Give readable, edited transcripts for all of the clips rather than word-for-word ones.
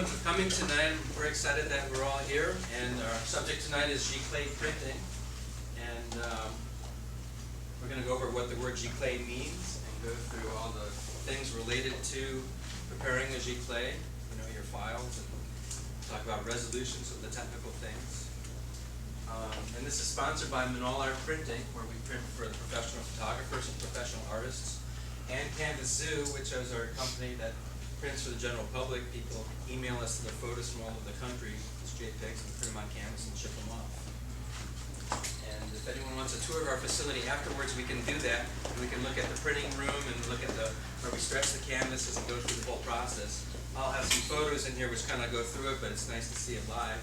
everyone for coming tonight. I'm very excited that we're all here. And our subject tonight is Giclee printing. And we're going to go over what the word Giclee means and go through all the things related to preparing a Giclee, your files, and talk about resolutions of the technical things. And this is sponsored by Menaul Printing, where we print for the professional photographers and professional artists, and Canvas Zoo, which is our company that prints for the general public. People email us their photos from all over the country, as JPEGs, and print them on canvas and ship them off. And if anyone wants a tour of our facility afterwards, we can do that. And we can look at the printing room and look at where we stretch the canvases and go through the whole process. I'll have some photos in here which kind of go through it, but it's nice to see it live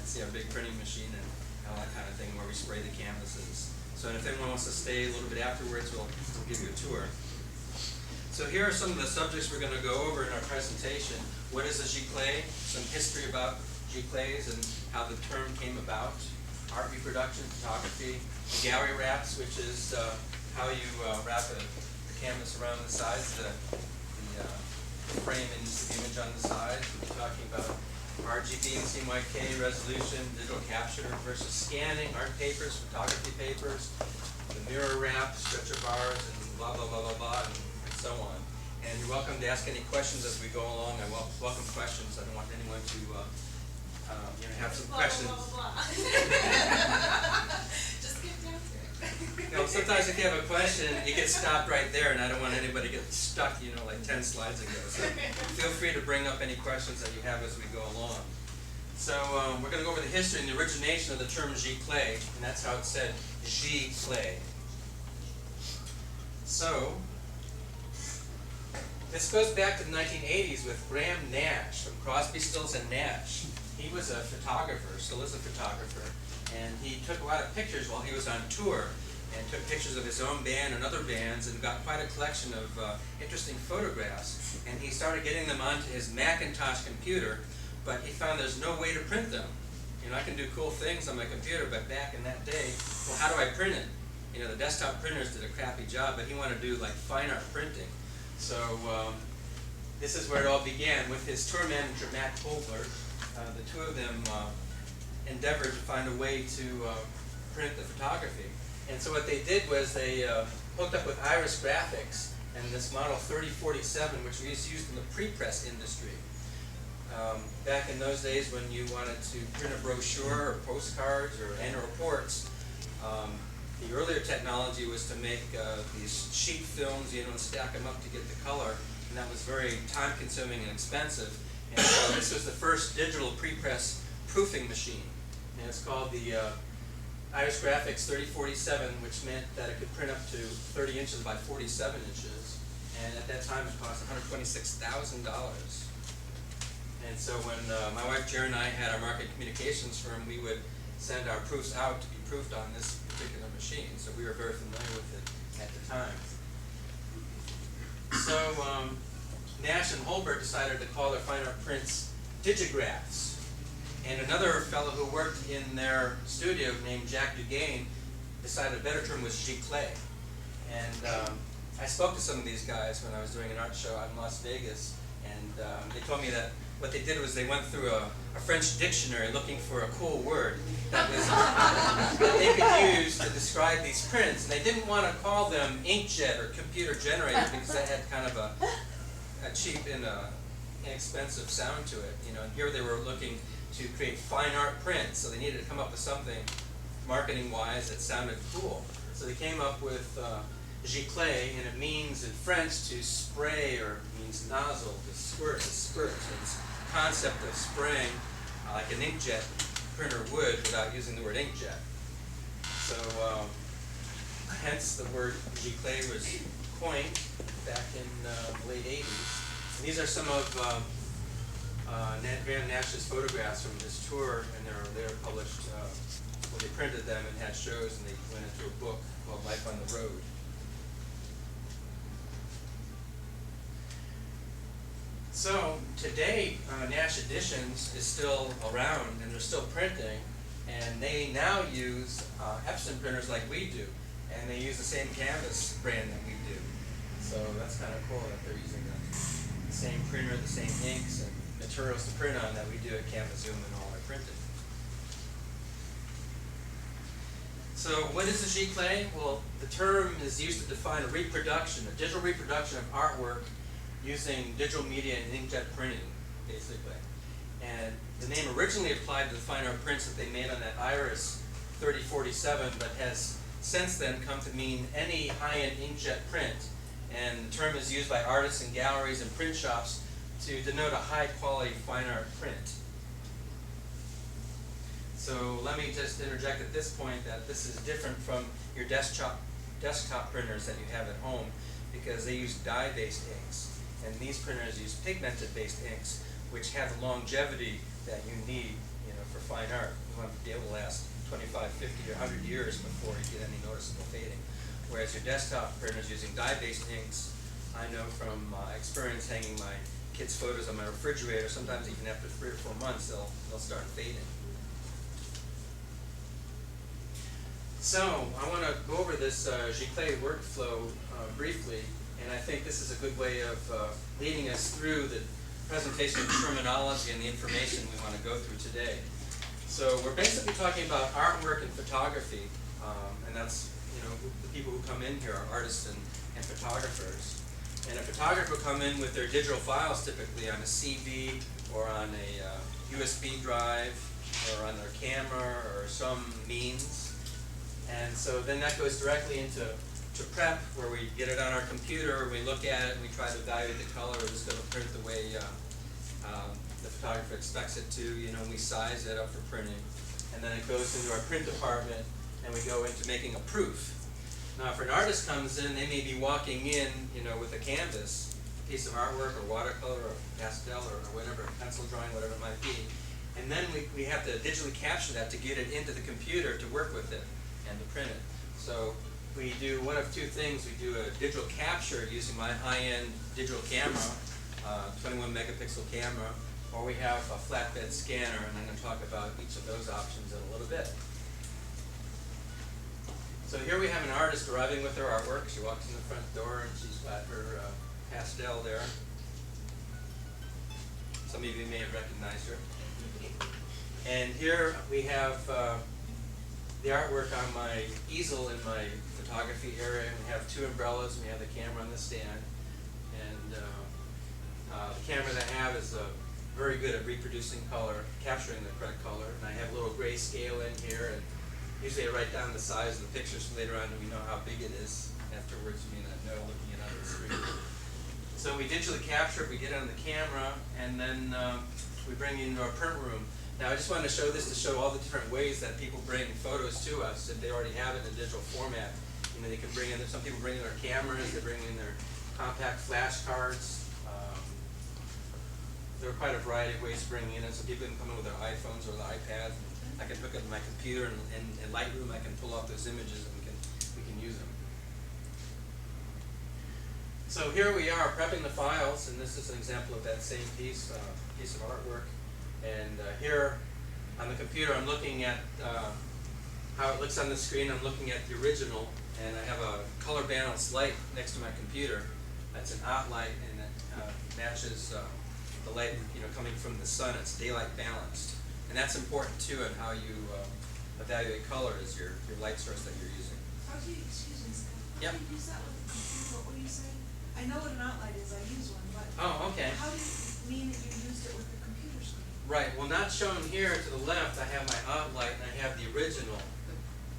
and see our big printing machine and all that kind of thing where we spray the canvases. So if anyone wants to stay a little bit afterwards, we'll give you a tour. So here are some of the subjects we're going to go over in our presentation. What is a Giclee? Some history about Giclees and how the term came about. Art reproduction, photography. The gallery wraps, which is how you wrap a canvas around the sides. The frame and the image on the sides. We'll be talking about RGB and CMYK resolution, digital capture versus scanning, art papers, photography papers, the mirror wrap, stretcher bars, and blah, blah, blah, blah, blah, and so on. And you're welcome to ask any questions as we go along. I welcome questions. I don't want anyone to have some questions. Blah, blah, blah. Just get down to it. Sometimes if you have a question, you get stopped right there, and I don't want anybody to get stuck, like 10 slides ago. So feel free to bring up any questions that you have as we go along. So we're going to go over the history and the origination of the term Giclee, and that's how it's said, Giclee. So this goes back to the 1980s with Graham Nash from Crosby, Stills and Nash. He was a photographer, still is a photographer, and he took a lot of pictures while he was on tour and took pictures of his own band and other bands and got quite a collection of interesting photographs. And he started getting them onto his Macintosh computer, but he found there's no way to print them. I can do cool things on my computer, but back in that day, well, how do I print it? The desktop printers did a crappy job, but he wanted to do like fine art printing. So this is where it all began with his tour manager, Matt Holbert. The two of them endeavored to find a way to print the photography. And so what they did was they hooked up with Iris Graphics and this model 3047, which was used in the pre-press industry. Back in those days when you wanted to print a brochure or postcards or annual reports, the earlier technology was to make these sheet films, and stack them up to get the color, and that was very time-consuming and expensive. And so this was the first digital pre-press proofing machine, and it's called the Iris Graphics 3047, which meant that it could print up to 30 inches by 47 inches, and at that time it cost $126,000. And so when my wife Jerry and I had our market communications firm, we would send our proofs out to be proofed on this particular machine, so we were very familiar with it at the time. So Nash and Holbert decided to call their fine art prints digigraphs. And another fellow who worked in their studio named Jack Dugain decided a better term was Giclee. And I spoke to some of these guys when I was doing an art show out in Las Vegas, and they told me that what they did was they went through a French dictionary looking for a cool word that they could use to describe these prints. And they didn't want to call them inkjet or computer generated because that had kind of a cheap and inexpensive sound to it. And here they were looking to create fine art prints, so they needed to come up with something marketing-wise that sounded cool. So they came up with Giclee, and it means in French to spray, or means nozzle, to squirt, to spurt. So it's the concept of spraying like an inkjet printer would without using the word inkjet. So hence the word Giclee was coined back in the late 80s. And these are some of Graham Nash's photographs from this tour, and they're published, well, they printed them and had shows, and they went into a book called Life on the Road. So today, Nash Editions is still around, and they're still printing, and they now use Epson printers like we do, and they use the same canvas brand that we do. So that's kind of cool that they're using the same printer, the same inks, and materials to print on that we do at Canvas Zoom and all our printing. So what is a Giclee? Well, the term is used to define a reproduction, a digital reproduction of artwork using digital media and inkjet printing, basically. And the name originally applied to the fine art prints that they made on that Iris 3047, but has since then come to mean any high-end inkjet print. And the term is used by artists and galleries and print shops to denote a high-quality fine art print. So let me just interject at this point that this is different from your desktop printers that you have at home, because they use dye-based inks, and these printers use pigmented-based inks, which have the longevity that you need, for fine art. You want to be able to last 25, 50, or 100 years before you get any noticeable fading. Whereas your desktop printers using dye-based inks, I know from experience hanging my kids' photos on my refrigerator, sometimes even after 3 or 4 months, they'll start fading. So I want to go over this Giclee workflow briefly, and I think this is a good way of leading us through the presentation of terminology and the information we want to go through today. So we're basically talking about artwork and photography, and that's the people who come in here are artists and photographers. And a photographer will come in with their digital files, typically on a CD or on a USB drive or on their camera or some means. And so then that goes directly into prep, where we get it on our computer, we look at it, and we try to evaluate the color. Is it going to print the way the photographer expects it to? We size it up for printing. And then it goes into our print department, and we go into making a proof. Now, if an artist comes in, they may be walking in, with a canvas, a piece of artwork or watercolor or pastel or whatever, pencil drawing, whatever it might be. And then we have to digitally capture that to get it into the computer to work with it and to print it. So we do one of two things. We do a digital capture using my high-end digital camera, 21 megapixel camera, or we have a flatbed scanner, and I'm going to talk about each of those options in a little bit. So here we have an artist arriving with her artwork. She walks in the front door and she's got her pastel there. Some of you may have recognized her. And here we have the artwork on my easel in my photography area. We have 2 umbrellas, and we have the camera on the stand. And the camera that I have is very good at reproducing color, capturing the correct color. And I have a little grayscale in here, and usually I write down the size of the picture so later on we know how big it is. Afterwards, you may not know looking at it on the screen. So we digitally capture it, we get it on the camera, and then we bring it into our print room. Now I just wanted to show this to show all the different ways that people bring photos to us if they already have it in a digital format. They can bring in, some people bring in their cameras, they bring in their compact flash cards. There are quite a variety of ways to bring in it. Some people can come in with their iPhones or their iPads. I can hook up my computer, and in Lightroom I can pull off those images and we can use them. So here we are prepping the files, and this is an example of that same piece of artwork. And here on the computer I'm looking at how it looks on the screen. I'm looking at the original, and I have a color balanced light next to my computer. That's an out light, and it matches the light coming from the sun. It's daylight balanced. And that's important too in how you evaluate color, is your light source that you're using. How do you, excuse me, Scott, Yep. how do you use that with the computer? What were you saying? I know what an outline is, I use one, but Oh, okay. how do you mean that you used it with the computer screen? Right. Well, not shown here to the left, I have my outlight and I have the original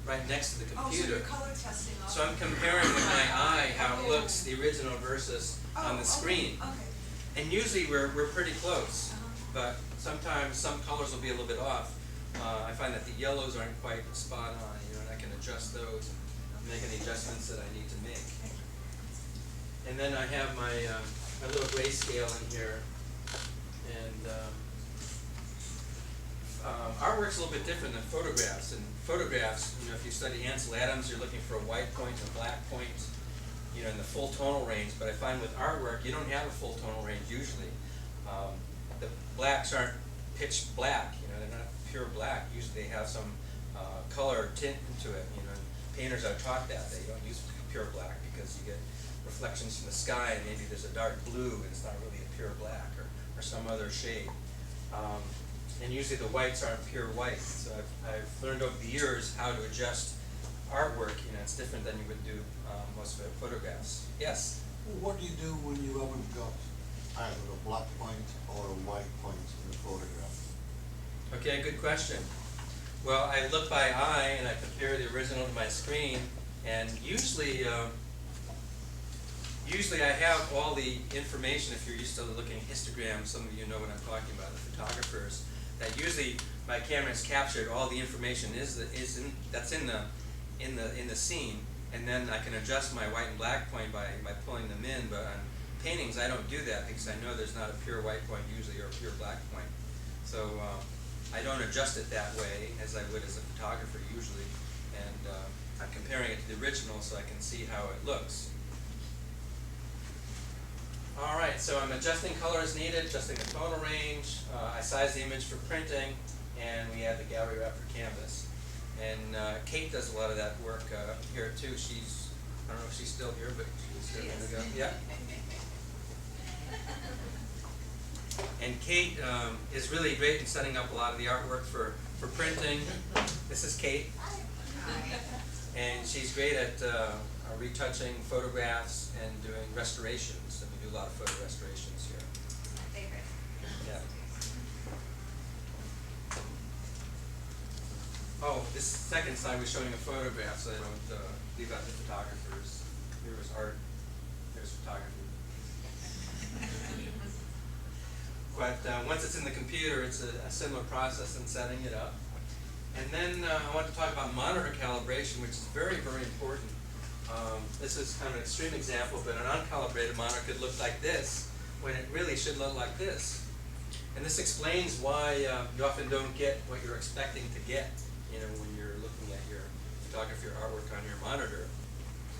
right next to the Oh, so computer. you're color testing off. So I'm comparing with my eye how it looks, the original versus on the screen. Okay. And usually we're pretty close, Uh-huh. but sometimes some colors will be a little bit off. I find that the yellows aren't quite spot on, and I can adjust those and make any adjustments that I need to make. And then I have my my little grayscale in here, and artwork's a little bit different than photographs. And photographs, if you study Ansel Adams, you're looking for a white point and a black point, in the full tonal range. But I find with artwork, you don't have a full tonal range usually. The blacks aren't pitch black, they're not pure black. Usually they have some color tint into it. Painters are taught that they don't use pure black because you get reflections from the sky, and maybe there's a dark blue and it's not really a pure black, or or some other shade. And usually the whites aren't pure white. So I've learned over the years how to adjust artwork. You know, it's different than you would do most of the photographs. Yes? What do you do when you haven't got either a black point or a white point in the photograph? Okay, good question. Well, I look by eye and I compare the original to my screen, and usually I have all the information. If you're used to looking at histograms, some of you know what I'm talking about, the photographers, that usually my camera has captured all the information that's in the scene, and then I can adjust my white and black point by pulling them in. But on paintings I don't do that because I know there's not a pure white point usually or a pure black point. So I don't adjust it that way as I would as a photographer usually, and I'm comparing it to the original so I can see how it looks. Alright, so I'm adjusting color as needed, adjusting the tonal range, I size the image for printing, and we add the gallery wrap for canvas. And Kate does a lot of that work here too. She's, I don't know if she's still here, but she's here a minute ago. Yeah. And Kate is really great in setting up a lot of the artwork for printing. This is Kate. And she's great at retouching photographs and doing restorations. And we do a lot of photo restorations here. My favorite. Yeah. Oh, this second slide was showing a photograph, so I don't leave out the photographers. Here was art, here's photography. But once it's in the computer, it's a similar process in setting it up. And then I want to talk about monitor calibration, which is very, very important. This is kind of an extreme example, but an uncalibrated monitor could look like this when it really should look like this. And this explains why you often don't get what you're expecting to get, you know, when you're looking at your photography or artwork on your monitor.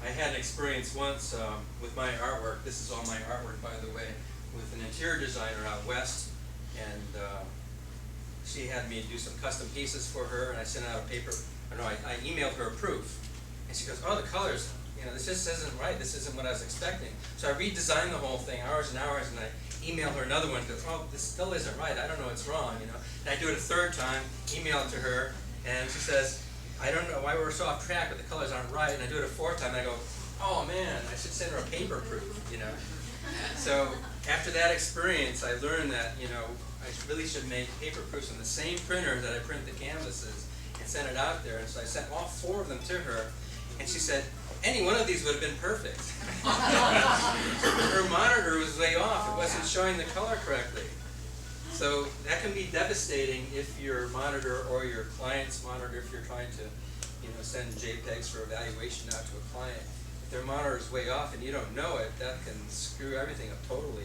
I had an experience once with my artwork. This is all my artwork, by the way, with an interior designer out west, and she had me do some custom pieces for her, and I sent out a paper, I emailed her a proof, and she goes, oh, the colors, you know, this just isn't right, this isn't what I was expecting. So I redesigned the whole thing, hours and hours, and I emailed her another one, goes, oh, this still isn't right, I don't know what's wrong, you know. And I do it a third time, email it to her, and she says, I don't know why we're so off track, but the colors aren't right, and I do it a fourth time, and I go, oh man, I should send her a paper proof, you know. So after that experience, I learned that, you know, I really should make paper proofs on the same printer that I print the canvases and send it out there. And so I sent all 4 of them to her, and she said, any one of these would have been perfect. Her monitor was way off. It wasn't showing the color correctly. So that can be devastating if your monitor or your client's monitor, if you're trying to, you know, send JPEGs for evaluation out to a client. If their monitor is way off and you don't know it, that can screw everything up totally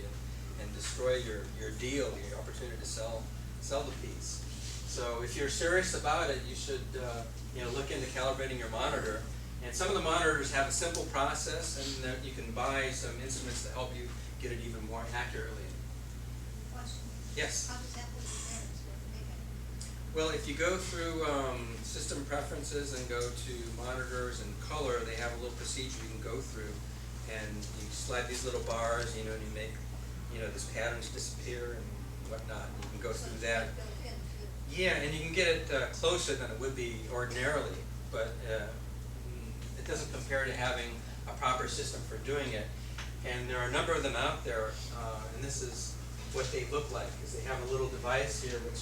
and destroy your deal, your opportunity to sell the piece. So if you're serious about it, you should you know, look into calibrating your monitor. And some of the monitors have a simple process, and you can buy some instruments to help you get it even more accurately. Question. Yes? How does that work with parents with the makeup? Well, if you go through system preferences and go to monitors and color, they have a little procedure you can go through, and you slide these little bars, you know, and you make, you know, these patterns disappear and whatnot. You can go through that. Built in too. Yeah, and you can get it closer than it would be ordinarily, but it doesn't compare to having a proper system for doing it. And there are a number of them out there, and this is what they look like, is they have a little device here which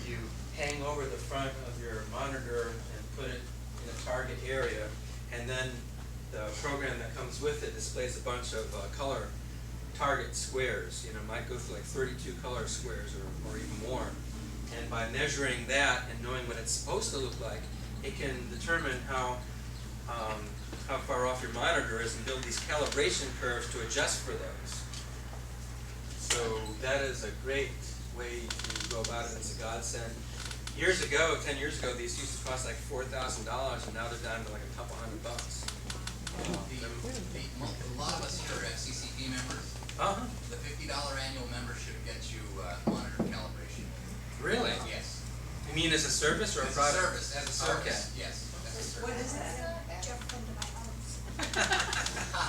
you hang over the front of your monitor and put it in a target area, and then the program that comes with it displays a bunch of color target squares. You know, it might go through like 32 color squares or even more. And by measuring that and knowing what it's supposed to look like, it can determine how far off your monitor is and build these calibration curves to adjust for those. So that is a great way to go about it. It's a godsend. Years ago, 10 years ago, these used to cost like $4,000, and now they're down to like a couple $100. A lot of us here are FCCP members. The $50 annual membership gets you monitor calibration. Really? Yes. You mean as a service or a As a product? service, as a service, Okay. yes. As a service. What is that? Jump into my house.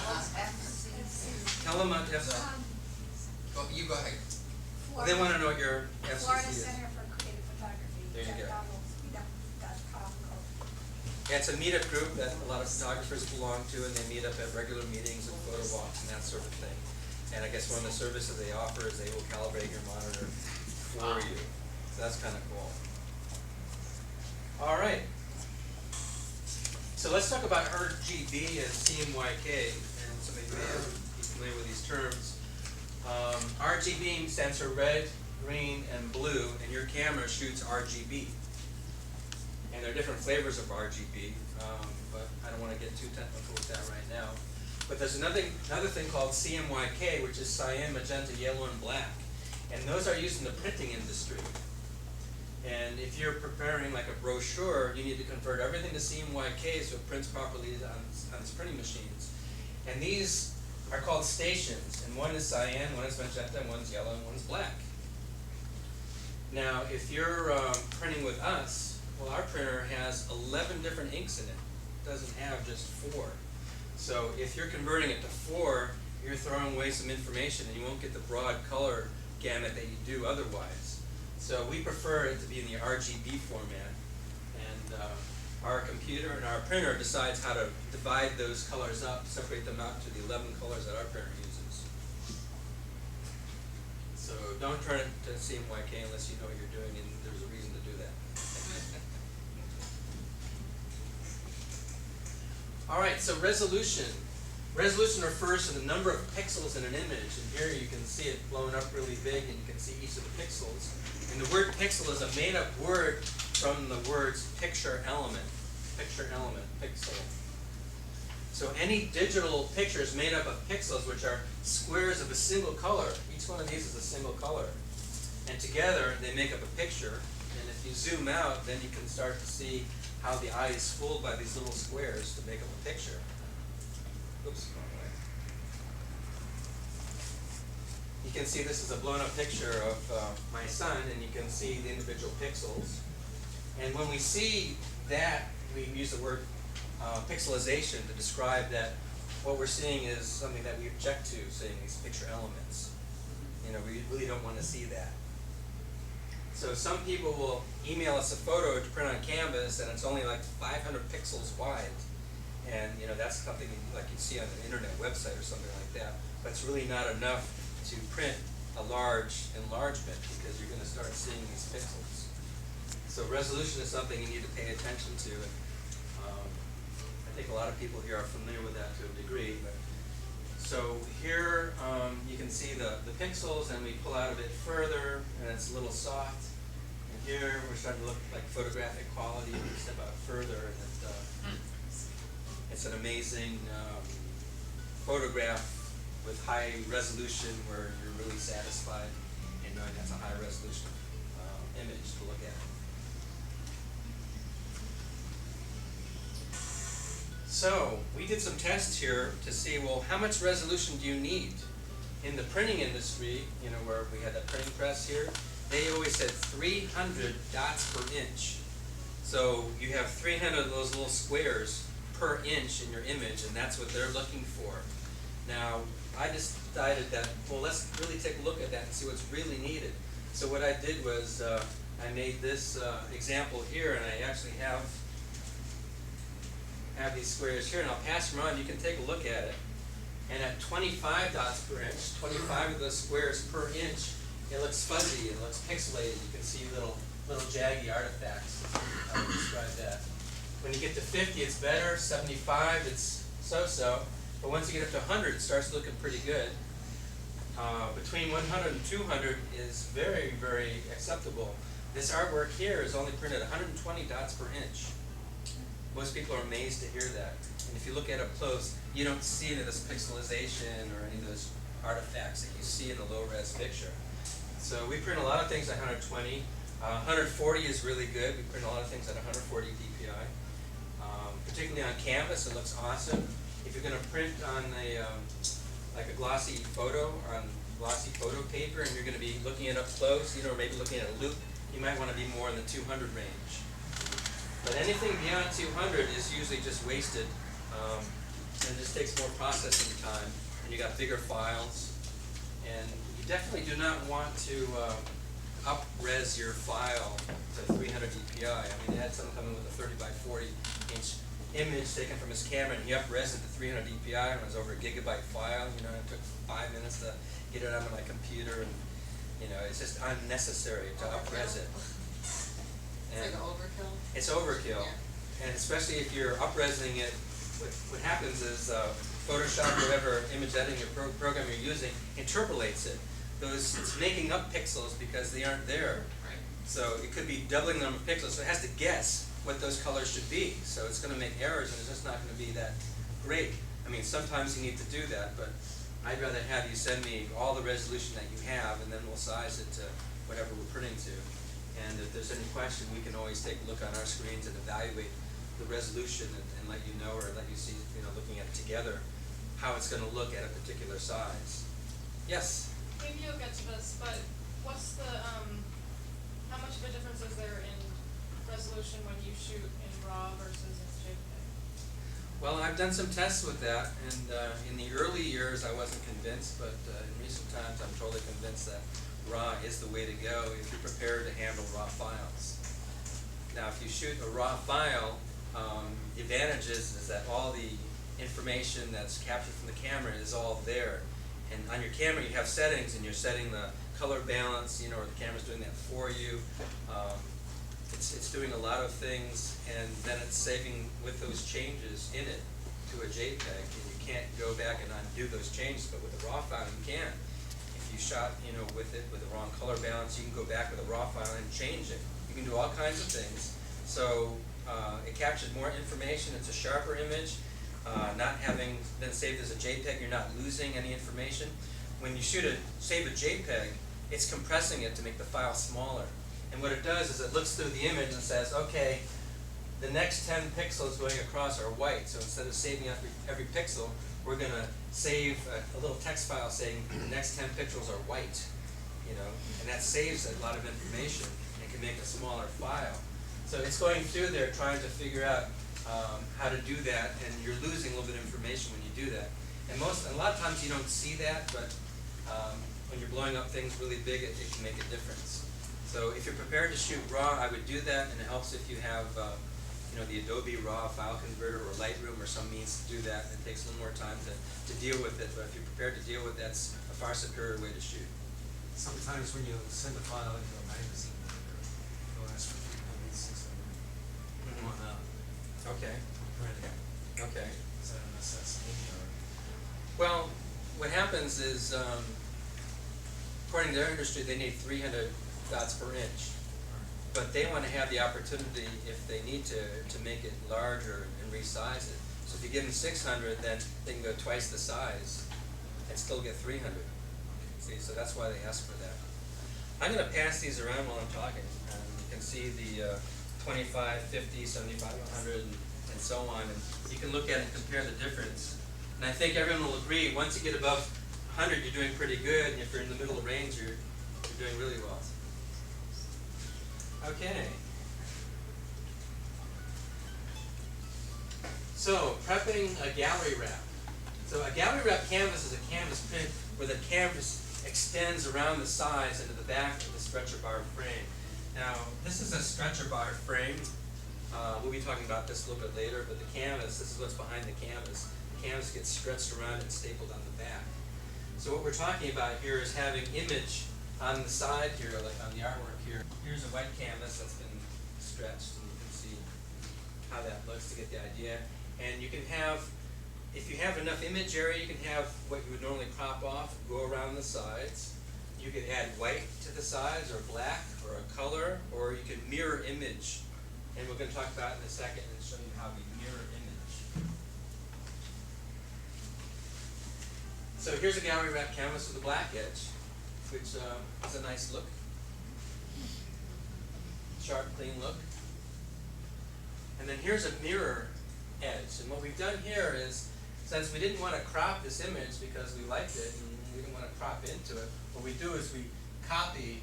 What's FCC? Tell them what you have to. You go ahead. They wanna know what your Florida FCC is. Center for Creative Photography. There you go. JeffDonalds.com. Yeah, it's a meetup group that a lot of photographers belong to, and they meet up at regular meetings and photo walks and that sort of thing. And I guess one of the services they offer is they will calibrate your monitor for you. So that's kind of cool. All right. So let's talk about RGB and CMYK, and somebody may be familiar with these terms. RGB stands for red, green, and blue, and your camera shoots RGB. And there are different flavors of RGB, but I don't want to get too technical with that right now. But there's another thing called CMYK, which is cyan, magenta, yellow, and black. And those are used in the printing industry. And if you're preparing like a brochure, you need to convert everything to CMYK so it prints properly on these printing machines. And these are called stations, and one is cyan, one is magenta, and one's yellow, and one's black. Now, if you're printing with us, well, our printer has 11 different inks in it. It doesn't have just 4. So if you're converting it to 4, you're throwing away some information, and you won't get the broad color gamut that you do otherwise. So we prefer it to be in the RGB format, and our computer and our printer decides how to divide those colors up, separate them out to the 11 colors that our printer uses. So don't turn it to CMYK unless you know what you're doing and there's a reason to do that. All right, so resolution. Resolution refers to the number of pixels in an image, and here you can see it blown up really big, and you can see each of the pixels. And the word pixel is a made-up word from the words picture element, pixel. So any digital picture is made up of pixels, which are squares of a single color. Each one of these is a single color. And together, they make up a picture. And if you zoom out, then you can start to see how the eye is fooled by these little squares to make up a picture. Oops, wrong way. You can see this is a blown up picture of my son, and you can see the individual pixels. And when we see that, we use the word pixelization to describe that what we're seeing is something that we object to, saying these picture elements. You know, we really don't want to see that. So some people will email us a photo to print on canvas, and it's only like 500 pixels wide. And you know, that's something like you see on an internet website or something like that. But it's really not enough to print a large enlargement, because you're going to start seeing these pixels. So resolution is something you need to pay attention to. And, I think a lot of people here are familiar with that to a degree. But so here you can see the pixels, and we pull out a bit further, and it's a little soft. And here we're starting to look like photographic quality. We step out further, and it's an amazing photograph with high resolution, where you're really satisfied in knowing that's a high resolution image to look at. So we did some tests here to see, well, how much resolution do you need? In the printing industry, you know, where we had that printing press here, they always said 300 dots per inch. So you have 300 of those little squares per inch in your image, and that's what they're looking for. Now, I decided that, well, let's really take a look at that and see what's really needed. So what I did was I made this example here, and I actually have these squares here, and I'll pass them around. You can take a look at it. And at 25 dots per inch, 25 of those squares per inch, it looks fuzzy, it looks pixelated. You can see little jaggy artifacts. I would describe that. When you get to 50, it's better. 75, it's so-so. But once you get up to 100, it starts looking pretty good. Between 100 and 200 is very, very acceptable. This artwork here is only printed 120 dots per inch. Most people are amazed to hear that. And if you look at it up close, you don't see any of this pixelization or any of those artifacts that you see in the low-res picture. So we print a lot of things at 120. 140 is really good. We print a lot of things at 140 DPI. Particularly on canvas, it looks awesome. If you're going to print on like a glossy photo, or on glossy photo paper, and you're going to be looking at it up close, you know, or maybe looking at a loop, you might want to be more in the 200 range. But anything beyond 200 is usually just wasted, and it just takes more processing time, and you got bigger files, And you definitely do not want to up-res your file to 300 dpi. I mean, I had someone come in with a 30 by 40 inch image taken from his camera, and he up-res it to 300 dpi, and it was over a gigabyte file. You know, it took 5 minutes to get it onto my computer, and you know, it's just unnecessary to up-res it. It's like an overkill. It's overkill, Yeah. and especially if you're up-resing it, what happens is Photoshop or whatever image editing program you're using interpolates it. It's making up pixels because they aren't there. Right. So it could be doubling the number of pixels, so it has to guess what those colors should be. So it's going to make errors, and it's just not going to be that great. I mean, sometimes you need to do that, but I'd rather have you send me all the resolution that you have, and then we'll size it to whatever we're printing to. And if there's any question, we can always take a look on our screens and evaluate the resolution and let you know, or let you see, you know, looking at it together, how it's going to look at a particular size. Yes? Maybe you'll get to this, but what's the, how much of a difference is there in resolution when you shoot in RAW versus in JPEG? Well, I've done some tests with that, and in the early years I wasn't convinced, but in recent times I'm totally convinced that RAW is the way to go if you're prepared to handle RAW files. Now, if you shoot a RAW file, the advantage is that all the information that's captured from the camera is all there. And on your camera you have settings, and you're setting the color balance, you know, or the camera's doing that for you. It's doing a lot of things, and then it's saving with those changes in it to a JPEG, and you can't go back and undo those changes, but with a RAW file you can. If you shot, you know, with it with the wrong color balance, you can go back with a RAW file and change it. You can do all kinds of things. So it captures more information, it's a sharper image. Not having been saved as a JPEG, you're not losing any information. When you save a JPEG, it's compressing it to make the file smaller. And what it does is it looks through the image and says, okay, the next 10 pixels going across are white, so instead of saving every pixel, we're going to save a little text file saying the next 10 pixels are white, you know, and that saves a lot of information and can make a smaller file. So it's going through there trying to figure out how to do that, and you're losing a little bit of information when you do that. And a lot of times you don't see that, but when you're blowing up things really big, it can make a difference. So if you're prepared to shoot RAW, I would do that, and it helps if you have you know, the Adobe RAW file converter or Lightroom or some means to do that. It takes a little more time to deal with it, but if you're prepared to deal with it, that's a far superior way to shoot. Sometimes when you send a file into a magazine, they'll ask for 300, 600, one out. Okay. Printing. Okay. Is that a necessity or? Well, what happens is, according to their industry, they need 300 dots per inch. But they want to have the opportunity, if they need to make it larger and resize it. So if you give them 600, then they can go twice the size and still get 300. See, so that's why they ask for that. I'm going to pass these around while I'm talking. You can see the 25, 50, 75, 100, and so on. And you can look at it and compare the difference. And I think everyone will agree, once you get above 100, you're doing pretty good. And if you're in the middle of range, you're doing really well. Okay. So, prepping a gallery wrap. So a gallery wrap canvas is a canvas print where the canvas extends around the sides into the back of the stretcher bar frame. Now, this is a stretcher bar frame. We'll be talking about this a little bit later, but the canvas, this is what's behind the canvas. The canvas gets stretched around and stapled on the back. So what we're talking about here is having image on the side here, like on the artwork here. Here's a white canvas that's been stretched, and you can see how that looks to get the idea. And you can have, if you have enough image area, you can have what you would normally crop off, go around the sides. You could add white to the sides, or black, or a color, or you can mirror image. And we're going to talk about it in a second and show you how we mirror image. So here's a gallery wrap canvas with a black edge, which is a nice look. Sharp, clean look. And then here's a mirror edge. And what we've done here is, since we didn't want to crop this image because we liked it and we didn't want to crop into it, what we do is we copy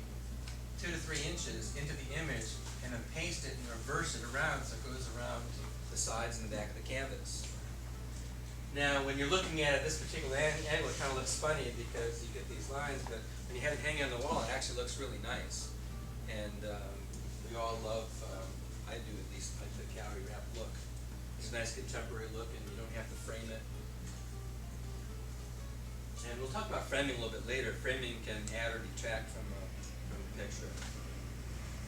2 to 3 inches into the image and then paste it and reverse it around so it goes around the sides and the back of the canvas. Now, when you're looking at it, this particular angle, it kind of looks funny because you get these lines, but when you have it hanging on the wall, it actually looks really nice. And we all love, I do at least, like the gallery wrap look. It's a nice contemporary look, and you don't have to frame it. And we'll talk about framing a little bit later. Framing can add or detract from a picture.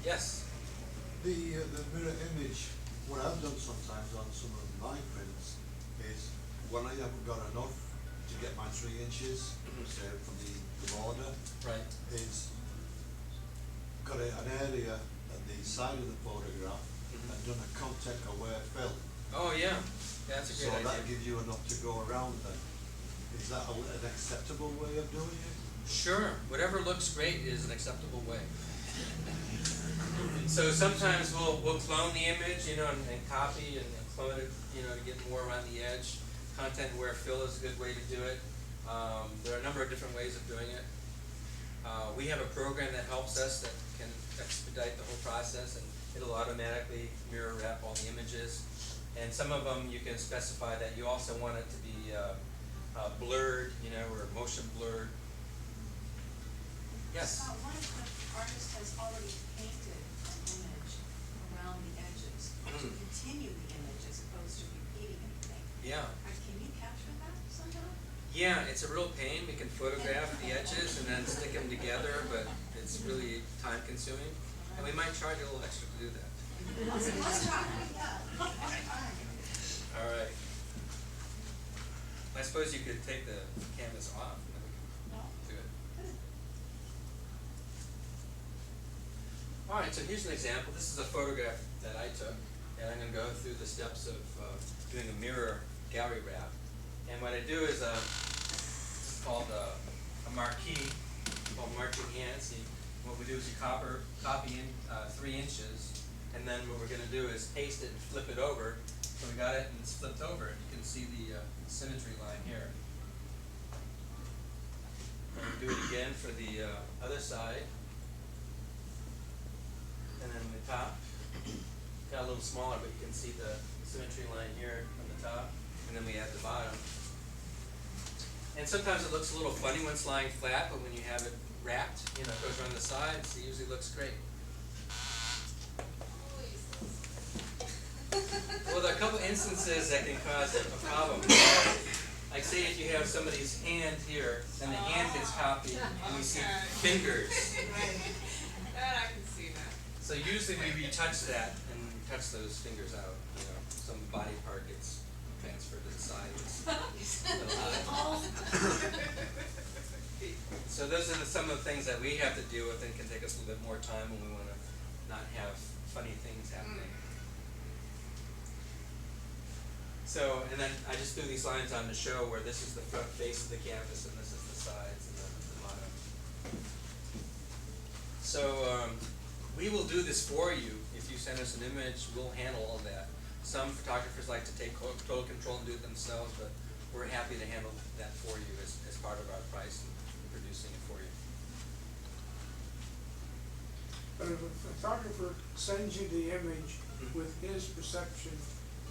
Yes? The mirror image, what I've done sometimes on some of my prints is when I haven't got enough to get my 3 inches, say from the border, Right. is got an area at the side of the photograph and done a contact aware fill. Oh, yeah. That's a So great that idea. gives you enough to go around then. Is that an acceptable way of doing it? Sure. Whatever looks great is an acceptable way. So sometimes we'll clone the image, and copy and clone it, to get more around the edge. Content aware fill is a good way to do it. There are a number of different ways of doing it. We have a program that helps us that can expedite the whole process, and it'll automatically mirror wrap all the images. And some of them you can specify that you also want it to be blurred, or motion blurred. Yes? What if the artist has already painted an image around the edges, to continue the image as opposed to repeating anything? Yeah. Can you capture that somehow? Yeah, it's a real pain. We can photograph the edges and then stick them together, but it's really time consuming. And we might charge a little extra to do that. Let's try. All right. I suppose you could take the canvas off and then we can do it. All right, so here's an example. This is a photograph that I took, and I'm going to go through the steps of doing a mirror gallery wrap. And what I do is it's called a marquee, called marquee hands. What we do is you copy in 3 inches, and then what we're going to do is paste it and flip it over. So we got it and it's flipped over, and you can see the symmetry line here. And we do it again for the other side. And then the top, got a little smaller, but you can see the symmetry line here on the top, and then we add the bottom. And sometimes it looks a little funny when it's lying flat, but when you have it wrapped, it goes around the sides, it usually looks great. Well, there are a couple instances that can cause a problem. Like say if you have somebody's hand here, and the hand gets copied, and we see fingers. Right. That I can see that. So usually we retouch that and touch those fingers out. Some body part gets transferred to the side. So those are some of the things that we have to deal with, and can take us a little bit more time when we want to not have funny things happening. So, and then I just threw these lines on to show where this is the front face of the canvas and this is the sides and then the bottom. So we will do this for you. If you send us an image, we'll handle all that. Some photographers like to take total control and do it themselves, but we're happy to handle that for you as part of our price and producing it for you. But if a photographer sends you the image with his perception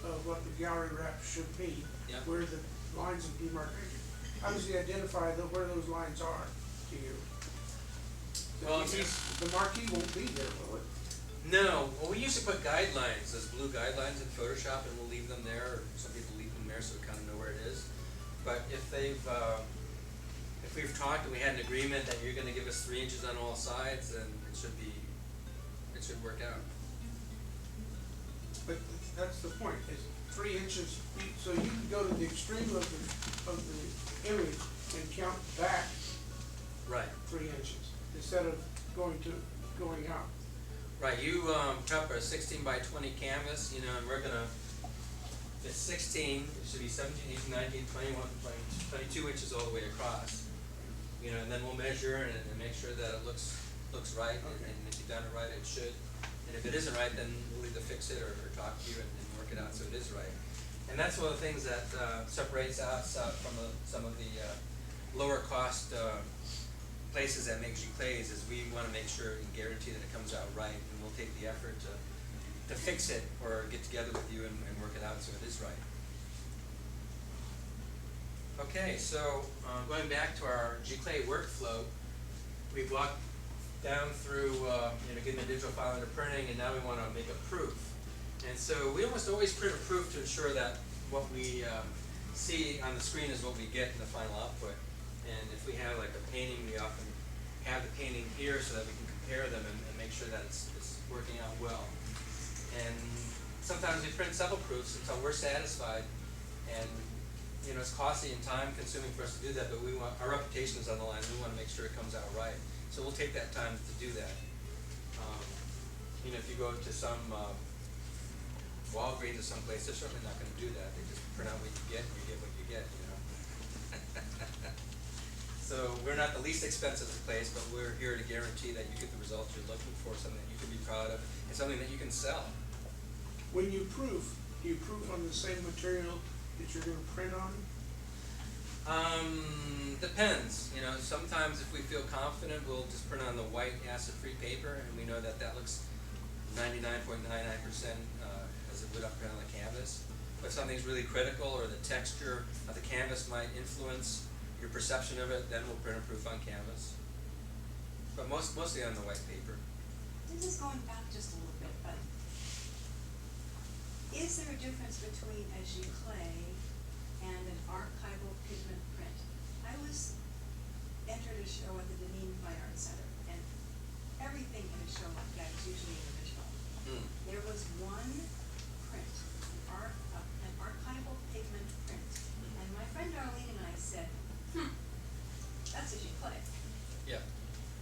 of what the gallery wrap should be, Yeah. where the lines of demarcation, how does he identify where those lines are to you? Well, The marquee won't be there, will it? No, well, we usually put guidelines, those blue guidelines in Photoshop, and we'll leave them there, or some people leave them there so we kind of know where it is. But if we've talked and we had an agreement that you're going to give us 3 inches on all sides, then it should work out. But that's the point, is 3 inches, so you can go to the extreme of the image and count back Right. 3 inches, instead of going out. Right, you prep a 16 by 20 canvas, and we're going to, if it's 16, it should be 17, 18, 19, 21, 22 inches all the way across. And then we'll measure and make sure that it looks right, and if you've done it right, it should. And if it isn't right, then we'll either fix it or talk to you and work it out so it is right. And that's one of the things that separates us from some of the lower cost places that make Giclee is we want to make sure and guarantee that it comes out right, and we'll take the effort to fix it or get together with you and work it out so it is right. Okay, so, going back to our Giclee workflow, we've walked down through, getting the digital file into printing, and now we wanna make a proof. And so we almost always print a proof to ensure that what we, see on the screen is what we get in the final output. And if we have like a painting, we often have the painting here so that we can compare them and make sure that it's working out well. And sometimes we print several proofs until we're satisfied, and it's costly and time consuming for us to do that, but our reputation is on the line, we wanna make sure it comes out right. So we'll take that time to do that. If you go to some, Walgreens or someplace, they're certainly not gonna do that, they just print out what you get, and you get what you get, So we're not the least expensive place, but we're here to guarantee that you get the results you're looking for, something that you can be proud of, and something that you can sell. When you proof, do you proof on the same material that you're gonna print on? Depends, sometimes if we feel confident, we'll just print on the white acid-free paper, and we know that looks 99.99% as it would up print on the canvas. But if something's really critical, or the texture of the canvas might influence your perception of it, then we'll print a proof on canvas. But mostly on the white paper. This is going back just a little bit, but is there a difference between a Giclee and an archival pigment print? I was entered a show at the Deneen Fine Arts Center, and everything in a show like that is usually individual. There was one print, an archival pigment print, and my friend Darlene and I said, that's a Giclee. Yeah,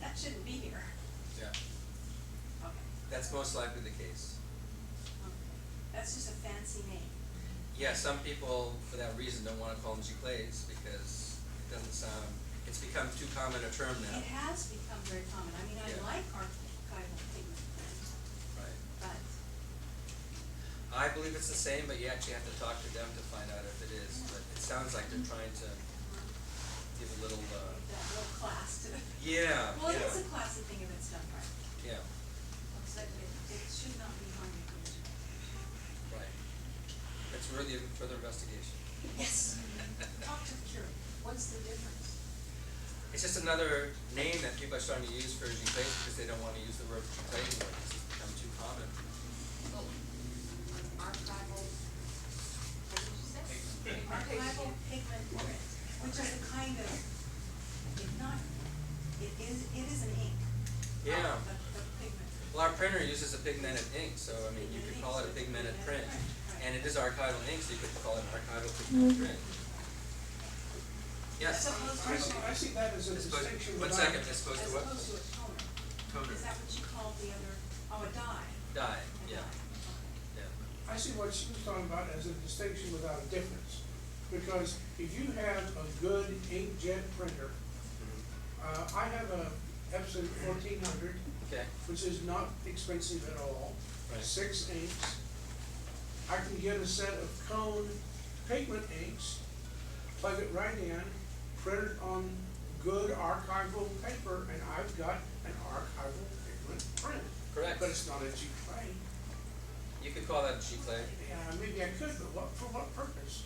That shouldn't be here. yeah. Okay. That's most likely the case. Okay. That's just a fancy name. Yeah, some people, for that reason, don't wanna call them Giclees, because it doesn't sound, it's become too common a term now. It has become very common. I mean, I Yeah. like archival pigment print, Right. but I believe it's the same, but you actually have to talk to them to find out if it is, but it sounds like they're trying to give a little, that little class to. yeah, Well, it yeah, is a classy thing if it's done right. yeah, So it should not be harming the original. right. It's worthy of further investigation. Yes. Talk to the curator. What's the difference? It's just another name that people are starting to use for Giclee because they don't wanna use the word Giclee anymore, because it's become too common. Archival, what did you say? Archival pigment print, which is a kind of, it is an ink. Yeah. A pigment. Well, our printer uses a pigmented ink, so I mean, you could call it a pigmented print, and it is archival ink, so you could call it an archival pigmented print. Yes? I see that as a It's supposed- distinction One without. second, it's supposed As to what? opposed to a toner. Toner. Is that what you call the other, a dye? Dye, A yeah, dye, okay. yeah. I see what she was talking about as a distinction without a difference. Because if you have a good inkjet printer, I have a Epson 1400, Okay, which is not expensive at all. Right. 6 inks. I can get a set of cone pigment inks, plug it right in, print it on good archival paper, and I've got an archival pigment print. correct. But it's not a Giclee. You could call that Giclee. Yeah, maybe I could, but for what purpose?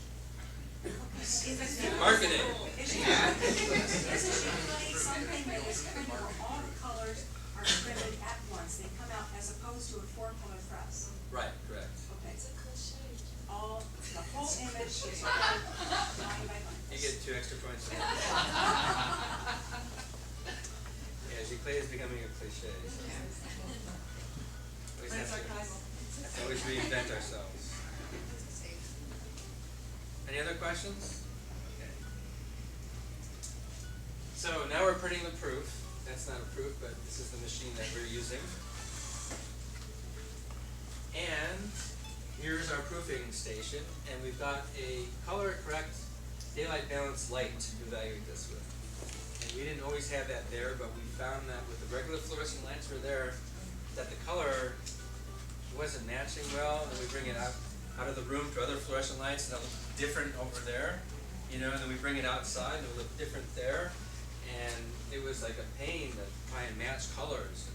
Is it- Marketing. Is it Giclee something that is printed where all the colors are printed at once, they come out as opposed to a 4-color press? Right, correct. Okay. It's a cliche. All, the whole image is line by line. You get 2 extra points for that. Yeah, Giclee is becoming a cliche, so. Always have to always reinvent ourselves. Any other questions? Okay. So now we're printing the proof. That's not a proof, but this is the machine that we're using. And here's our proofing station, and we've got a color correct daylight balance light to evaluate this with. And we didn't always have that there, but we found that with the regular fluorescent lights were there, that the color wasn't matching well, and then we bring it out of the room to other fluorescent lights, and it'll look different over there, and then we bring it outside, and it'll look different there, and it was like a pain to try and match colors.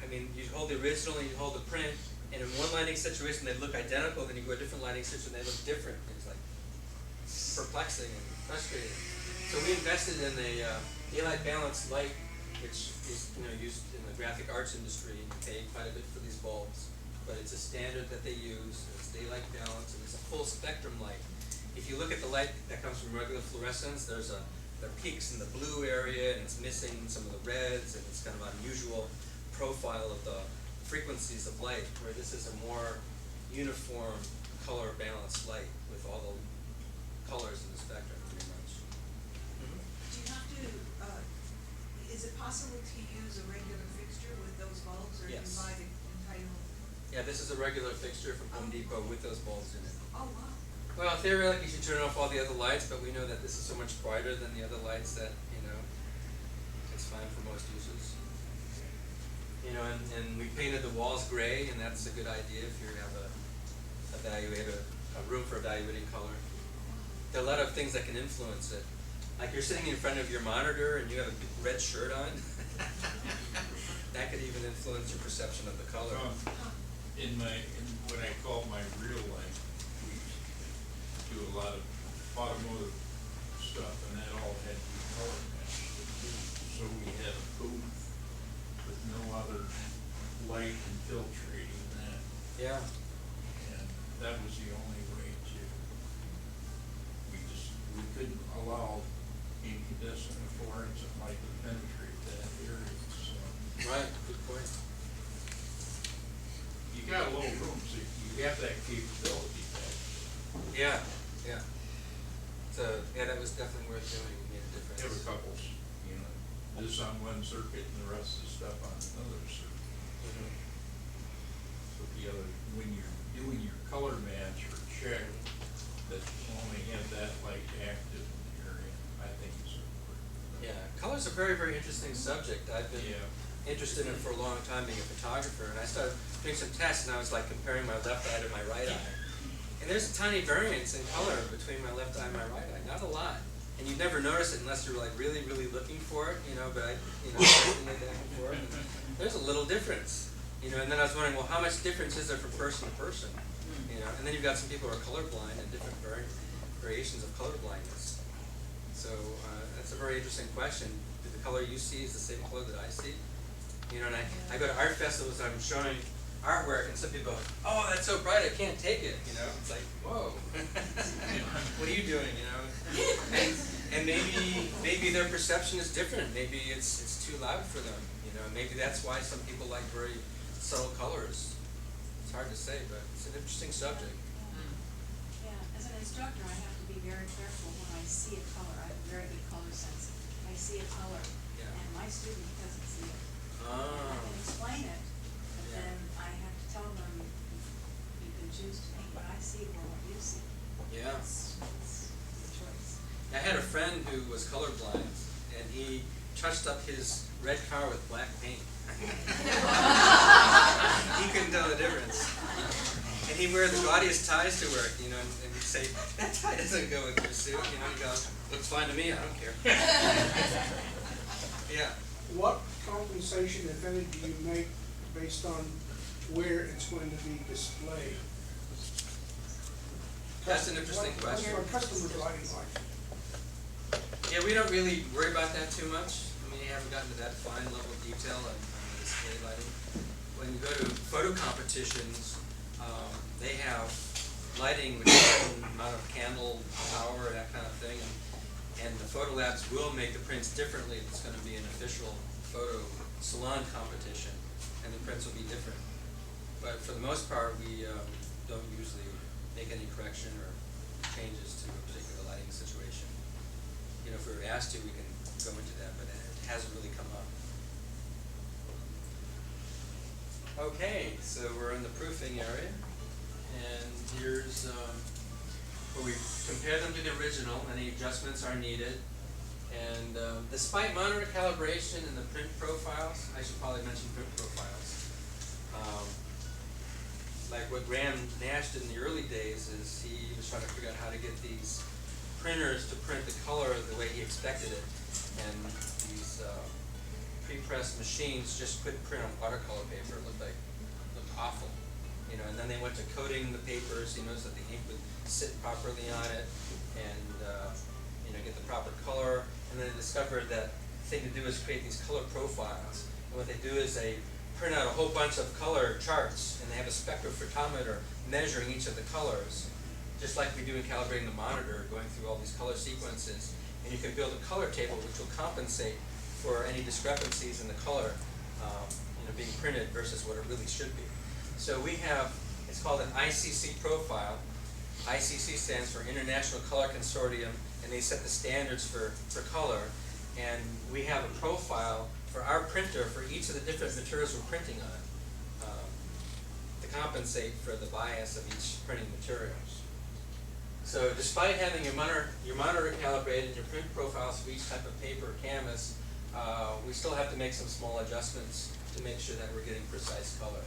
I mean, you'd hold the original and you'd hold the print, and in one lighting situation they'd look identical, then you go to a different lighting situation, they look different. It's like perplexing. taxing and frustrating. So we invested in a daylight balanced light, which is used in the graphic arts industry, and you pay quite a bit for these bulbs. But it's a standard that they use. It's daylight balance, and it's a full spectrum light. If you look at the light that comes from regular fluorescence, there are peaks in the blue area, and it's missing some of the reds, and it's kind of unusual profile of the frequencies of light, where this is a more uniform color balanced light with all the colors in the spectrum pretty much. Do you have to, is it possible to use a regular fixture with those bulbs, or can you Yes. buy the entire? Yeah, this is a regular fixture from Home Depot with those bulbs in it. Oh, wow. Well, theoretically, you should turn off all the other lights, but we know that this is so much brighter than the other lights that, it's fine for most uses. And we painted the walls gray, and that's a good idea if you have a room for evaluating color. There are a lot of things that can influence it. Like you're sitting in front of your monitor and you have a big red shirt on. That could even influence your perception of the color. When I called my real life, we used to do a lot of automotive stuff, and that all had to be color matched. So we had a booth with no other light infiltrating that, Yeah. and that was the only way to, we couldn't allow incandescent or fluorescent light to penetrate that area, so. Right, good point. You got a little room, so you have that capability back. Yeah. So, that was definitely worth doing. It made a difference. Have a couple, this on one circuit and the rest of the stuff on another circuit. Mhm. So when you're doing your color match or check, that you only have that light active in the area, I think is important. Yeah, color's a very, very interesting subject. I've been Yeah. interested in it for a long time being a photographer, and I started doing some tests, and I was like comparing my left eye to my right eye. And there's a tiny variance in color between my left eye and my right eye, not a lot. And you'd never notice it unless you're like really, really looking for it, but I, testing it back and forth. And there's a little difference, and then I was wondering, well, how much difference is there from person to person? And then you've got some people who are colorblind and different variations of color blindness. So that's a very interesting question. Do the color you see is the same color that I see? And I go to art festivals and I'm showing artwork, and some people go, oh, that's so bright, I can't take it. It's like, whoa, what are you doing? And maybe their perception is different. Maybe it's too loud for them. Maybe that's why some people like very subtle colors. It's hard to say, but it's an interesting subject. Yeah, as an instructor, I have to be very careful when I see a color. I have a very good color sense. I see a color, Yeah. and my student doesn't see it. I Ah, can explain it, but Yeah. then I have to tell them, you can choose to paint what I see or what you see. yeah. It's your choice. I had a friend who was colorblind, and he touched up his red car with black paint. He couldn't tell the difference. And he'd wear the gaudiest ties to work, and he'd say, that tie doesn't go with your suit, he goes, looks fine to me, I don't care. Yeah. What compensation, if any, do you make based on where it's going to be displayed? That's an interesting question. What are customers lighting like? Yeah, we don't really worry about that too much. We haven't gotten to that fine level of detail on the display lighting. When you go to photo competitions, they have lighting with a certain amount of candle power, that kind of thing, and the photo labs will make the prints differently if it's going to be an official photo salon competition, and the prints will be different. But for the most part, we don't usually make any correction or changes to a particular lighting situation. If we were asked to, we can go into that, but it hasn't really come up. Okay, so we're in the proofing area, and here's where we compare them to the original. Any adjustments are needed, and despite monitor calibration and the print profiles, I should probably mention print profiles. Like what Graham Nash did in the early days is he was trying to figure out how to get these printers to print the color the way he expected it, and these pre-pressed machines just couldn't print on watercolor paper. It looked awful, and then they went to coating the papers. He noticed that the ink would sit properly on it, and discovered that the thing to do is create these color profiles. And what they do is they print out a whole bunch of color charts, and they have a spectrophotometer measuring each of the colors, just like we do in calibrating the monitor, going through all these color sequences. And you can build a color table which will compensate for any discrepancies in the color being printed versus what it really should be. So we have, it's called an ICC profile. ICC stands for International Color Consortium, and they set the standards for color. And we have a profile for our printer for each of the different materials we're printing on to compensate for the bias of each printing materials. So despite having your monitor calibrated and your print profiles for each type of paper or canvas, we still have to make some small adjustments to make sure that we're getting precise color.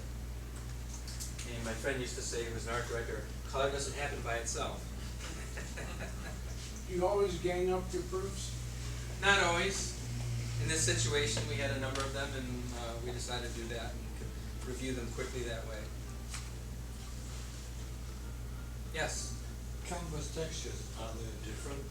And my friend used to say, he was an art director, color doesn't happen by itself. You always gang up your proofs? Not always. In this situation, we had a number of them, and we decided to do that and could review them quickly that way. Yes? Canvas textures, are they different?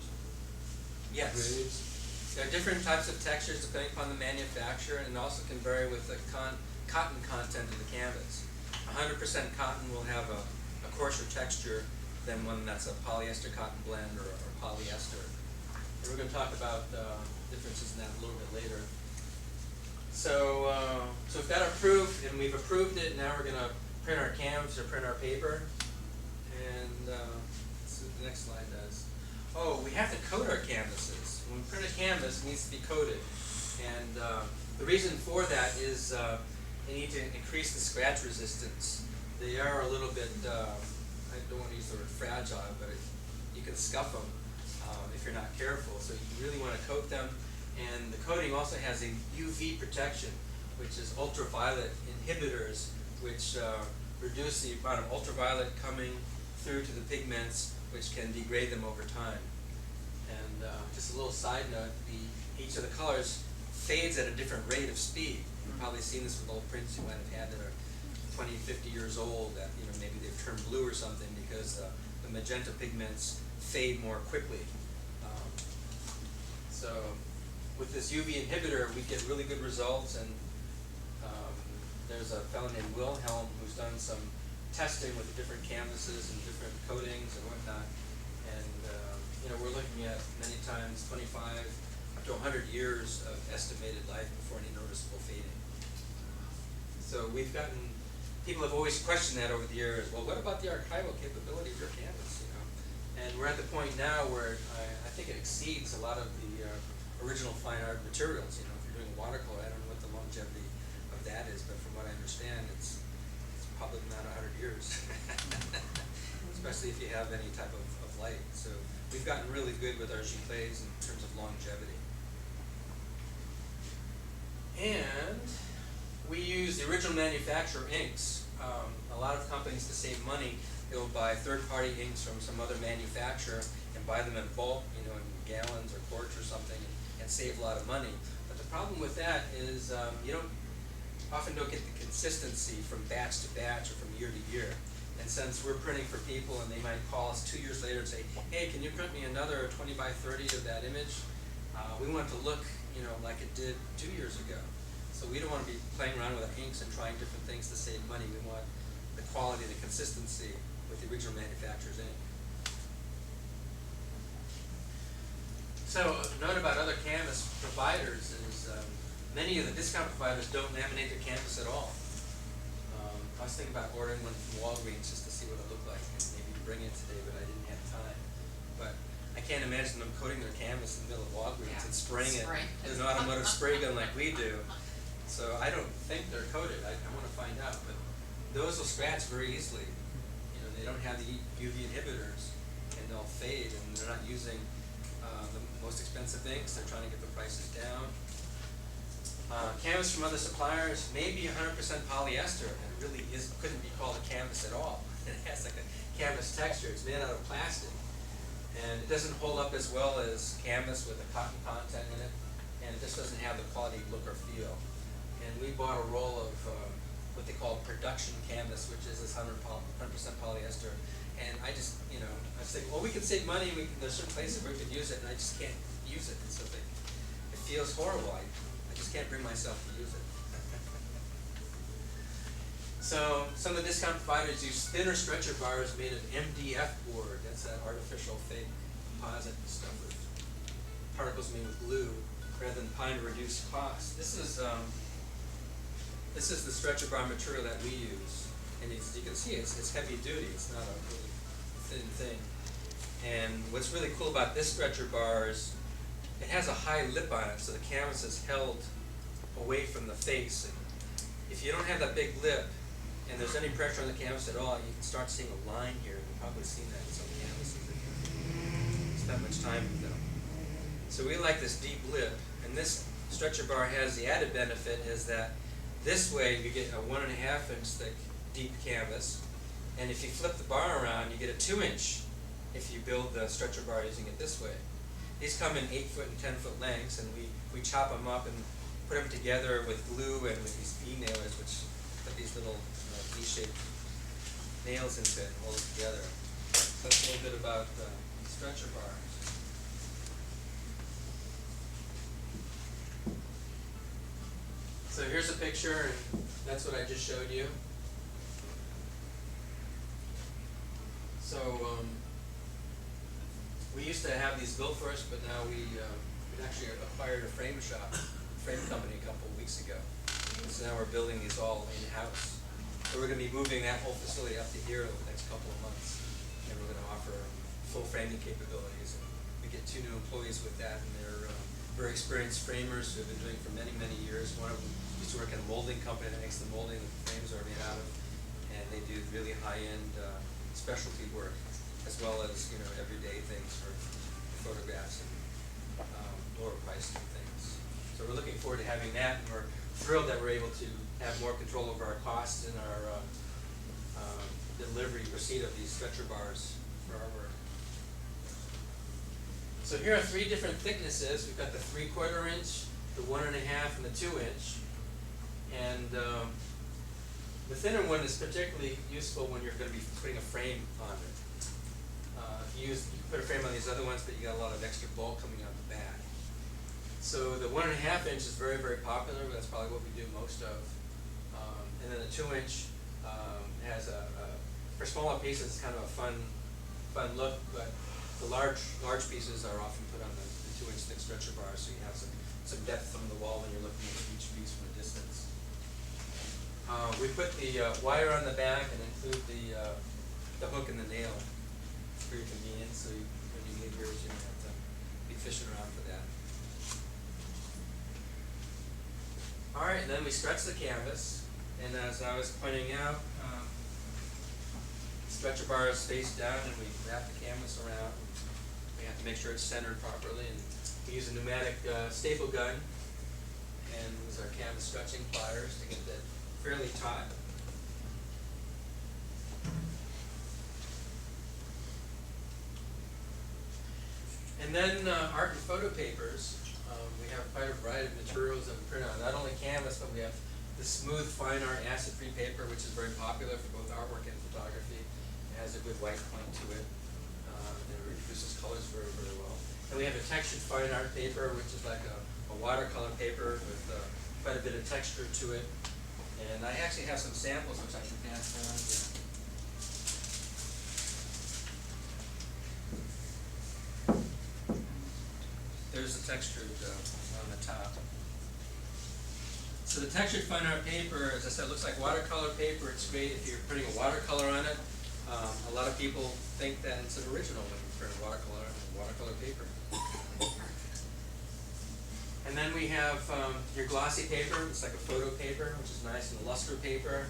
Yes. Grades? There are different types of textures depending upon the manufacturer, and also can vary with the cotton content of the canvas. 100% cotton will have a coarser texture than one that's a polyester cotton blend or polyester. And we're going to talk about differences in that a little bit later. So, so we've got our proof, and we've approved it. Now we're going to print our canvas or print our paper. And let's see what the next slide does. Oh, we have to coat our canvases. When we print a canvas, it needs to be coated. And the reason for that is they need to increase the scratch resistance. They are a little bit, I don't want to use the word fragile, but you can scuff them if you're not careful. So you really want to coat them. And the coating also has a UV protection, which is ultraviolet inhibitors, which reduce the amount of ultraviolet coming through to the pigments, which can degrade them over time. And just a little side note, each of the colors fades at a different rate of speed. You've probably seen this with old prints you might have had that are 20, 50 years old, that maybe they've turned blue or something because the magenta pigments fade more quickly. So with this UV inhibitor, we get really good results, and there's a fellow named Wilhelm who's done some testing with the different canvases and different coatings and whatnot. And we're looking at many times 25 up to 100 years of estimated life before any noticeable fading. So we've gotten, people have always questioned that over the years. Well, what about the archival capability of your canvas? And we're at the point now where I think it exceeds a lot of the original fine art materials. If you're doing watercolor, I don't know what the longevity of that is, but from what I understand, it's probably not 100 years, especially if you have any type of light. So we've gotten really good with our Giclees in terms of longevity. And we use the original manufacturer inks. A lot of companies, to save money, they will buy third-party inks from some other manufacturer and buy them in bulk, in gallons or quarts or something, and save a lot of money. But the problem with that is you often don't get the consistency from batch to batch or from year to year. And since we're printing for people and they might call us 2 years later and say, hey, can you print me another 20 by 30 of that image? We want it to look, like it did 2 years ago. So we don't want to be playing around with our inks and trying different things to save money. We want the quality, the consistency with the original manufacturer's ink. So a note about other canvas providers is many of the discount providers don't laminate their canvas at all. I was thinking about ordering one from Walgreens just to see what it looked like and maybe bring it today, but I didn't have time. But I can't imagine them coating their canvas in the middle of Walgreens and spraying it with an automotive spray gun like we do. So I don't think they're coated. I want to find out, but those will scratch very easily. They don't have the UV inhibitors, and they'll fade, and they're not using the most expensive inks. They're trying to get the prices down. Canvas from other suppliers may be 100% polyester, and it really couldn't be called a canvas at all. It has like a canvas texture. It's made out of plastic, and it doesn't hold up as well as canvas with a cotton content in it, and it just doesn't have the quality look or feel. And we bought a roll of what they call production canvas, which is this 100% polyester. And I just, I was thinking, well, we can save money. There's certain places where we could use it, and I just can't use it. It's so thick. feels horrible. I just can't bring myself to use it. So some of the discount providers use thinner stretcher bars made of MDF board. That's that artificial fake composite stuff with particles made with glue, rather than pine to reduce cost. This is the stretcher bar material that we use, and as you can see, it's heavy duty. It's not a really thin thing. And what's really cool about this stretcher bar is it has a high lip on it, so the canvas is held away from the face. And if you don't have that big lip, and there's any pressure on the canvas at all, you can start seeing a line here. You've probably seen that in some canvases that you spend much time with them. So we like this deep lip, and this stretcher bar has the added benefit is that this way you get a 1.5 inch thick deep canvas, and if you flip the bar around, you get a 2 inch if you build the stretcher bar using it this way. These come in 8-foot and 10-foot lengths, and we chop them up and put them together with glue and with these V-nailers, which put these little V-shaped nails into it and hold it together. So that's a little bit about the stretcher bars. So here's a picture, and that's what I just showed you. So we used to have these built for us, but now we actually acquired a frame company a couple of weeks ago. So now we're building these all in-house. So we're going to be moving that whole facility up to here over the next couple of months, and we're going to offer full framing capabilities. And we get 2 new employees with that, and they're very experienced framers who have been doing it for many, many years. One of them used to work at a molding company that makes the molding that the frames are made out of, and they do really high-end specialty work, as well as everyday things for photographs and lower priced things. So we're looking forward to having that, and we're thrilled that we're able to have more control over our costs and our delivery, receipt of these stretcher bars for our work. So here are 3 different thicknesses. We've got the 3/4 inch, the 1.5, and the 2 inch. And the thinner one is particularly useful when you're going to be putting a frame on it. You can put a frame on these other ones, but you got a lot of extra bulk coming out the back. So the 1.5 inch is very, very popular. That's probably what we do most of. And then the 2 inch has for smaller pieces, it's kind of a fun look, but the large pieces are often put on the 2 inch thick stretcher bars, so you have some depth from the wall when you're looking at each piece from a distance. We put the wire on the back and include the hook and the nail for your convenience, so when you leave yours, you don't have to be fishing around for that. All right, and then we stretch the canvas, and as I was pointing out, stretcher bar is face down, and we wrap the canvas around. We have to make sure it's centered properly, and we use a pneumatic staple gun, and use our canvas stretching pliers to get that fairly taut. And then art and photo papers. We have quite a variety of materials that we print on, not only canvas, but we have the smooth fine art acid-free paper, which is very popular for both artwork and photography. It has a good white point to it, and it reproduces colors very, very well. And we have a textured fine art paper, which is like a watercolor paper with quite a bit of texture to it. And I actually have some samples which I can pass around here. There's the textured on the top. So the textured fine art paper, as I said, looks like watercolor paper. It's great if you're putting a watercolor on it. A lot of people think that it's an original when you print watercolor paper. And then we have your glossy paper. It's like a photo paper, which is nice, and a luster paper.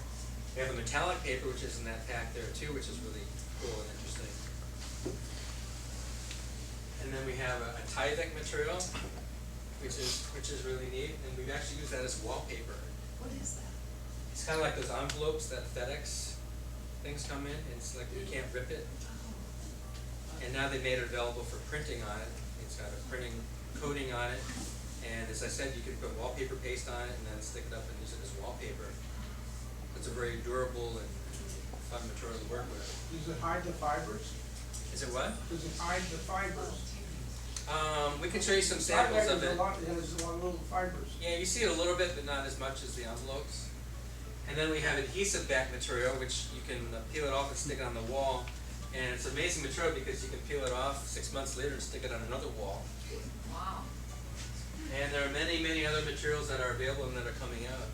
We have a metallic paper, which is in that pack there too, which is really cool and interesting. And then we have a Tyvek material, which is really neat, and we've actually used that as wallpaper. What is that? It's kind of like those envelopes that FedEx things come in, and it's like you can't rip it. And now they made it available for printing on it. It's got a printing coating on it, and as I said, you can put wallpaper paste on it and then stick it up and use it as wallpaper. It's a very durable and fun material to work with. Does it hide the fibers? Is it what? Does it hide the fibers? We can show you some Styrene samples of is a it. lot, it has a lot of little fibers. Yeah, you see it a little bit, but not as much as the envelopes. And then we have adhesive back material, which you can peel it off and stick it on the wall. And it's amazing material because you can peel it off 6 months later and stick it on another wall. Wow. And there are many, many other materials that are available and that are coming out.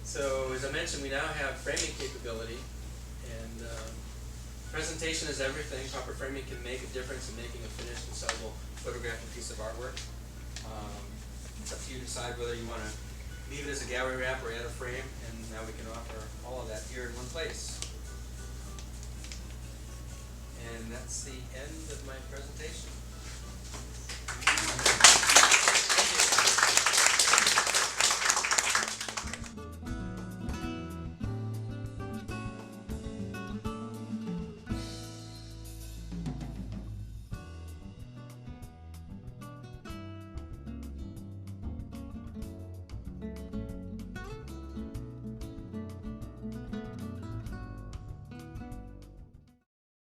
So, as I mentioned, we now have framing capability, and presentation is everything. Proper framing can make a difference in making a finished and sellable photographic piece of artwork. It's up to you to decide whether you want to leave it as a gallery wrap or add a frame, and now we can offer all of that here in one place. And that's the end of my presentation.